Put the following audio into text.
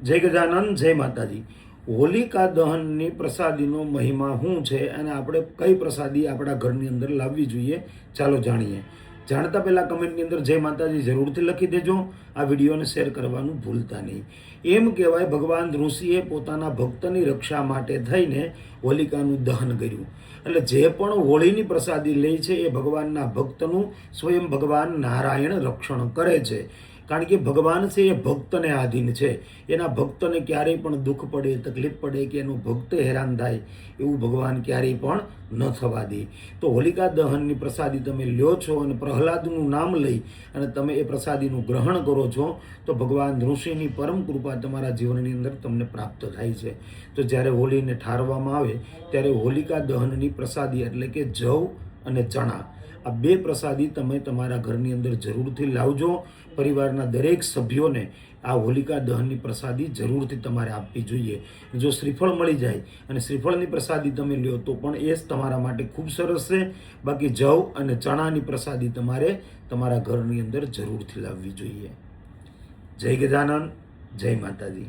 જય ગજાનંદ, જય માતાજી। હોલિકા દહનની પ્રસાદીનો મહિમા શું છે અને આપણે કઈ પ્રસાદી આપણા ઘરની અંદર લાવવી જોઈએ, ચાલો જાણીએ। જાણતા પહેલાં કમેન્ટની અંદર જય માતાજી જરૂરથી લખી દેજો। આ વિડીયોને શેર કરવાનું ભૂલતા નહીં। એમ કહેવાય ભગવાન ઋષિએ પોતાના ભક્તની રક્ષા માટે થઈને હોલિકાનું દહન કર્યું। એટલે જે પણ હોળીની પ્રસાદી લે છે એ ભગવાનના ભક્તનું સ્વયં ભગવાન નારાયણ રક્ષણ કરે છે। કારણ કે ભગવાન છે એ ભક્તને આધીન છે। એના ભક્તને ક્યારેય પણ દુઃખ પડે, તકલીફ પડે કે એનો ભક્ત હેરાન થાય એવું ભગવાન ક્યારેય પણ ન થવા દે। તો હોલિકા દહનની પ્રસાદી તમે લ્યો છો અને પ્રહલાદનું નામ લઈ અને તમે એ પ્રસાદીનું ગ્રહણ કરો છો તો ભગવાન ઋષિની પરમ કૃપા તમારા જીવનની અંદર તમને પ્રાપ્ત થાય છે। તો જ્યારે હોળીને ઠારવામાં આવે ત્યારે હોલિકા દહનની પ્રસાદી એટલે કે જવ અને ચણા આ બે પ્રસાદી તમે તમારા ઘરની અંદર જરૂરથી લાવજો। પરિવારના દરેક સભ્યોને આ હોલિકા દહનની પ્રસાદી જરૂરથી તમારે આપવી જોઈએ। જો શ્રીફળ મળી જાય અને શ્રીફળની પ્રસાદી તમે લ્યો તો પણ એ જ તમારા માટે ખૂબ સરસ છે। બાકી જવ અને ચણાની પ્રસાદી તમારે તમારા ઘરની અંદર જરૂરથી લાવવી જોઈએ। જય ગજાનંદ, જય માતાજી।